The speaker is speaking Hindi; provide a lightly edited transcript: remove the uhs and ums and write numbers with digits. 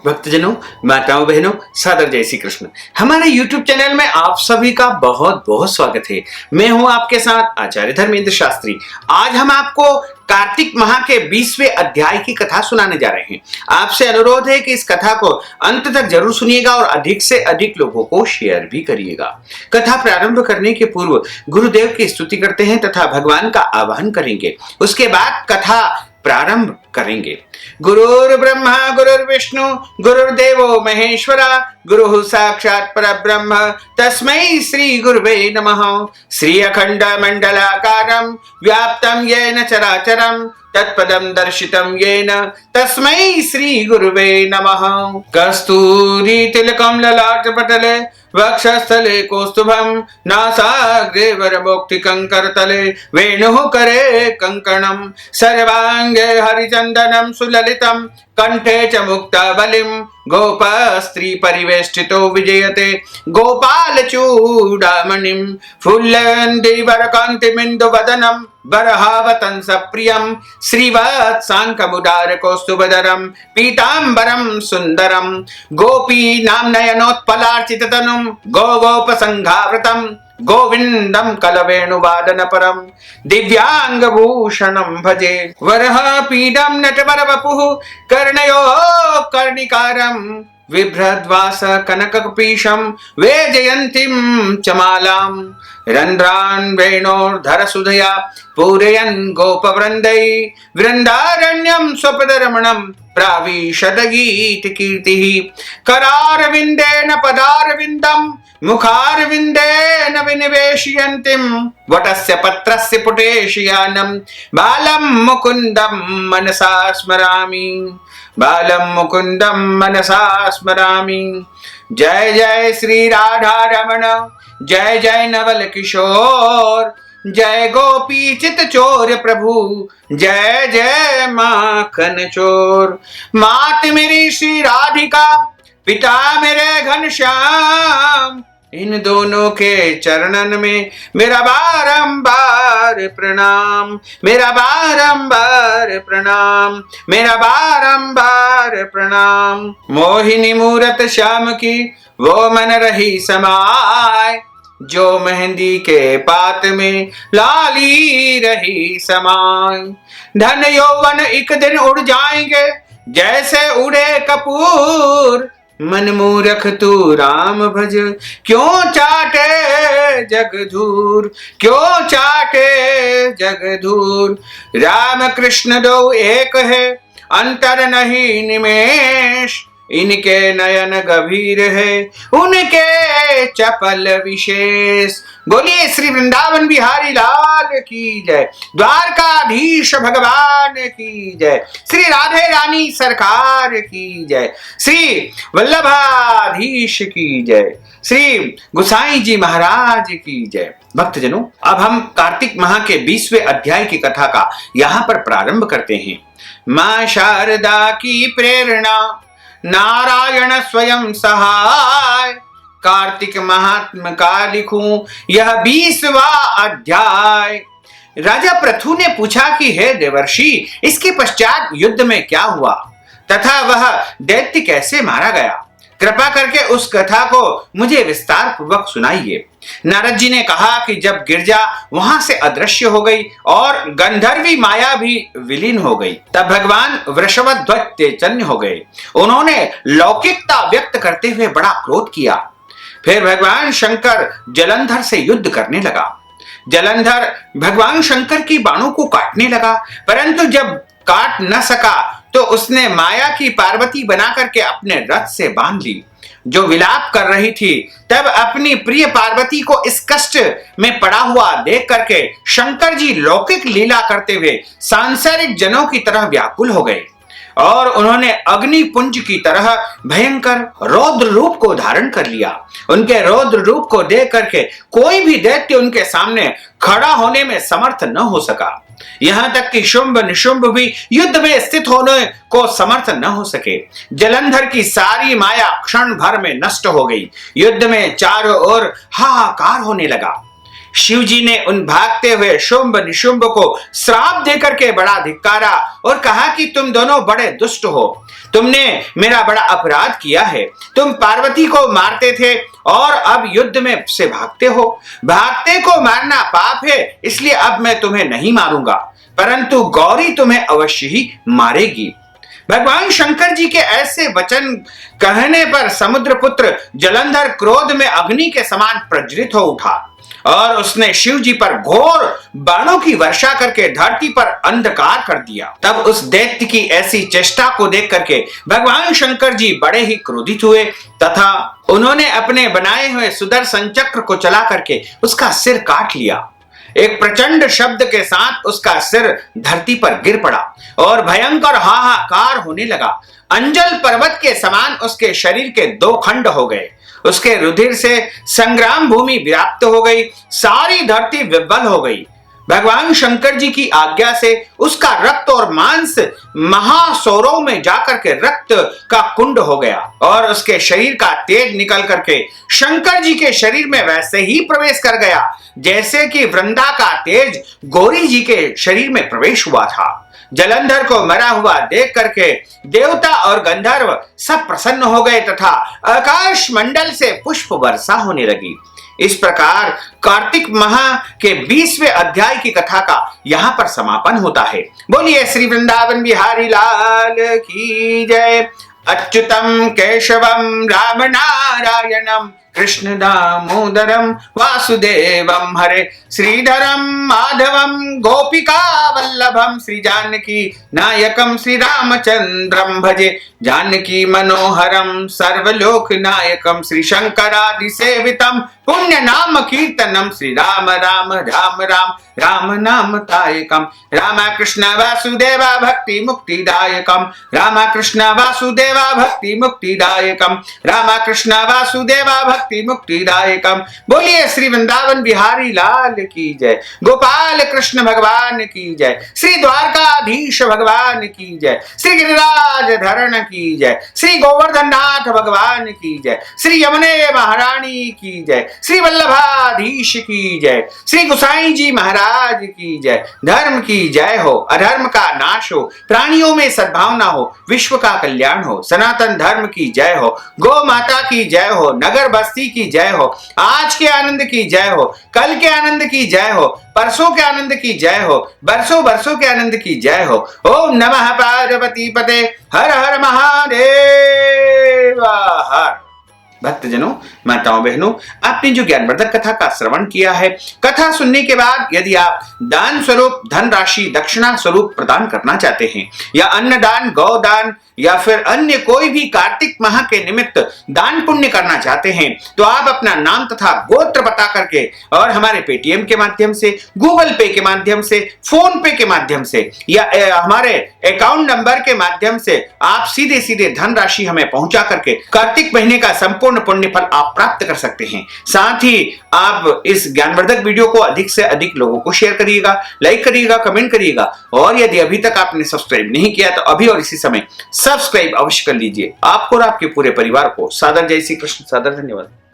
भक्तजनों, माताओं, बहनों, सादर जय श्री कृष्ण। हमारे YouTube चैनल में आप सभी का बहुत बहुत स्वागत है। मैं हूं आपके साथ आचार्य धर्मेंद्र शास्त्री। आज हम आपको कार्तिक माह के 20वें अध्याय की कथा सुनाने जा रहे हैं। आपसे अनुरोध है कि इस कथा को अंत तक जरूर सुनिएगा और अधिक से अधिक लोगों को शेयर भी करिएगा। कथा प्रारंभ करने के पूर्व गुरुदेव की स्तुति करते हैं तथा भगवान का आह्वान करेंगे। उसके बाद कथा प्रारंभ करेंगे। गुरुर् ब्रह्मा गुरुर्विष्णु गुरुर्देवो महेश्वरा गुरुः साक्षात् परब्रह्म तस्मै श्री गुरुवे नमः। श्री अखंड मंडलाकारं व्याप्तं येन चराचरं तत्पदं दर्शितं येन तस्मै श्री गुरुवे नमः। कस्तूरी तिलकं ललाटपटले वक्षस्थले कौस्तुभं नासाग्रे वरमोक्तिकं करतले वेणुः करे कंकणं सर्वांगे हरिचन्दनं सुललितं कंठे च मुक्तावलिं गोपस्त्री परिवेष्टितो विजयते गोपाल चूडामणिं फुल्लन्दिवरकान्तिमिन्दुवदनं बरहावतंस प्रियं श्रीवत्साङ्कमुदार कौस्तुभधरं पीताम्बरं सुन्दरं गोपीनां नयनोत्पलार्चिततनुं गोगोपसंघावृतं गोविंदं कलवेणुवादनपरं दिव्यांगभूषणं भजे। वरः पीडं नटवरवपुः कर्णयो कर्णिकारं बिभ्रद्वास कनकपीशं वैजयन्तीं च मालां रन्ध्रान् वेणोर्धरसुधया पूरयन् गोपवृन्दै वृन्दारण्यं स्वपदरमणं प्राविशदगीतकीर्तिः। करारविन्देन पदारविन्दं मुखारविन्देन विनिवेशयन्तीं वटस्य पत्रस्य पुटेशयानं बालं मुकुन्दं मनसा स्मरामि बालं मुकुन्दं मनसा स्मरामि। जय जय श्री राधा रमण जय जय नवल किशोर जय गोपी चित चोर प्रभु जय जय माखन चोर। मात मेरी श्री राधिका पिता मेरे घनश्याम इन दोनों के चरणन में मेरा बारंबार प्रणाम मेरा बारंबार प्रणाम मेरा बारंबार प्रणाम। मोहिनी मूरत श्याम की वो मन रही समाय जो मेहंदी के पात में लाली रही समाय। धन यौवन एक दिन उड़ जाएंगे जैसे उड़े कपूर मन मूरख तू राम भज क्यों चाटे जग धूर क्यों चाटे जग धूर। राम कृष्ण दो एक है अंतर नहीं निमेष इनके नयन गंभीर है उनके चपल विशेष। बोलिए श्री वृंदावन बिहारी लाल की जय द्वारकाधीश भगवान की जय श्री राधे रानी सरकार की जय श्री वल्लभाधीश की जय श्री गुसाई जी महाराज की जय। भक्तजनों, अब हम कार्तिक माह के 20वें अध्याय की कथा का यहाँ पर प्रारंभ करते हैं। मां शारदा की प्रेरणा नारायण स्वयं सहाय कार्तिक महात्म का लिखूं यह 20वां अध्याय। राजा पृथु ने पूछा कि हे देवर्षि, इसके पश्चात युद्ध में क्या हुआ तथा वह दैत्य कैसे मारा गया? कृपा करके उस कथा को मुझे विस्तार पूर्वक सुनाइए। नारद जी ने कहा कि जब गिरजा वहां से अदृश्य हो गई और गंधर्वी माया भी विलीन हो गई तब भगवान वृषभध्वज चैतन्य हो गए। उन्होंने लौकिकता व्यक्त करते हुए बड़ा क्रोध किया। फिर भगवान शंकर जलंधर से युद्ध करने लगा। जलंधर भगवान शंकर की बाणों को काटने लगा, परंतु जब काट न सका तो उसने माया की पार्वती बना करके अपने रथ से बांध ली। जो विलाप कर रही थी तब अपनी प्रिय पार्वती को इस कष्ट में पड़ा हुआ देख करके शंकर जी लौकिक लीला करते हुए सांसारिक जनों की तरह व्याकुल हो गए और उन्होंने अग्नि पुंज की तरह भयंकर रौद्र रूप को धारण कर लिया। उनके रौद्र रूप को देख करके कोई भी दैत्य उनके सामने खड़ा होने में समर्थ न हो सका। यहां तक कि शुंभ निशुंभ भी युद्ध में स्थित होने को समर्थ न हो सके। जलंधर की सारी माया क्षण भर में नष्ट हो गई। युद्ध में चारों ओर हाहाकार होने लगा। शिव जी ने उन भागते हुए शुंभ निशुंभ को श्राप देकर के बड़ा धिक्कारा और कहा कि तुम दोनों बड़े दुष्ट हो, तुमने मेरा बड़ा अपराध किया है। तुम पार्वती को मारते थे और अब युद्ध में से भागते हो। भागते को मारना पाप है, इसलिए अब मैं तुम्हें नहीं मारूंगा, परंतु गौरी तुम्हें अवश्य ही मारेगी। भगवान शंकर जी के ऐसे वचन कहने पर समुद्रपुत्र जलंधर क्रोध में अग्नि के समान प्रज्वलित हो उठा और उसने शिव जी पर घोर बाणों की वर्षा करके धरती पर अंधकार कर दिया। तब उस दैत्य की ऐसी चेष्टा को देख करके भगवान शंकर जी बड़े ही क्रोधित हुए तथा उन्होंने अपने बनाए हुए सुदर्शन चक्र को चला करके उसका सिर काट लिया। एक प्रचंड शब्द के साथ उसका सिर धरती पर गिर पड़ा और भयंकर हाहाकार होने लगा। अंजल पर्वत के समान उसके शरीर के 2 खंड हो गए। उसके रुधिर से संग्राम भूमि व्याप्त हो गई, सारी धरती विह्वल हो गई। भगवान शंकर जी की आज्ञा से उसका रक्त और मांस महासौरों में जाकर के रक्त का कुंड हो गया और उसके शरीर का तेज निकल करके शंकर जी के शरीर में वैसे ही प्रवेश कर गया जैसे कि वृंदा का तेज गौरी जी के शरीर में प्रवेश हुआ था। जलंधर को मरा हुआ देख करके देवता और गंधर्व सब प्रसन्न हो गए तथा आकाश मंडल से पुष्प वर्षा होने लगी। इस प्रकार कार्तिक माह के 20वें अध्याय की कथा का यहाँ पर समापन होता है। बोलिए श्री वृंदावन बिहारी लाल की जय। अच्युतम केशवम राम नारायणम कृष्ण दामोदरम वासुदेवम हरे श्रीधरम माधवम गोपिका वल्लभम श्री जानकी नायकम श्री रामचंद्रम भजे जानकी मनोहरम सर्वलोक नायकम श्री शंकरादि सेवितम पुण्य नाम कीर्तनम श्री राम राम राम राम राम नाम तायकम राम कृष्ण वासुदेवा भक्ति मुक्तिदायकम राम कृष्ण वासुदेवा भक्ति मुक्तिदायकम राम कृष्ण वासुदेवा भक्ति मुक्तिदायकम। बोलिए श्री वृंदावन बिहारी लाल की जय। गोपाल कृष्ण भगवान की जय। श्री द्वारकाधीश भगवान की जय। श्री गिरिराज धरण की जय। श्री गोवर्धन नाथ भगवान की जय। श्री यमुने महारानी की जय। श्री वल्लभाधीश की जय। श्री गुसाई जी महाराज की जय। धर्म की जय हो, अधर्म का नाश हो, प्राणियों में सद्भावना हो, विश्व का कल्याण हो, सनातन धर्म की जय हो, गौ माता की जय हो, नगर बस्ती की जय हो, आज के आनंद की जय हो, कल के आनंद की जय हो, परसों के आनंद की जय हो, बरसों बरसों के आनंद की जय हो। ओम नमः पार्वती पते हर हर महादेव हर। भक्तजनों, माताओं बहनों, आपने जो ज्ञानवर्धक कथा का श्रवण किया है, कथा सुनने के बाद यदि आप दान स्वरूप धन राशि दक्षिणा स्वरूप प्रदान करना चाहते हैं या अन्न दान, गौ दान या फिर अन्य कोई भी कार्तिक माह के निमित्त दान पुण्य करना चाहते हैं तो आप अपना नाम तथा गोत्र बता करके और हमारे पेटीएम के माध्यम से, गूगल पे के माध्यम से, फोन पे के माध्यम से या हमारे अकाउंट नंबर के माध्यम से आप सीधे सीधे धनराशि हमें पहुंचा करके कार्तिक महीने का संपूर्ण पुण्य फल आप प्राप्त कर सकते हैं। साथ ही आप इस ज्ञानवर्धक वीडियो को अधिक से अधिक लोगों को शेयर करिएगा, लाइक करिएगा, कमेंट करिएगा और यदि अभी तक आपने सब्सक्राइब नहीं किया तो अभी और इसी समय सब्सक्राइब अवश्य कर लीजिए। आपको और आपके पूरे परिवार को सादर जय श्री कृष्ण, सादर धन्यवाद।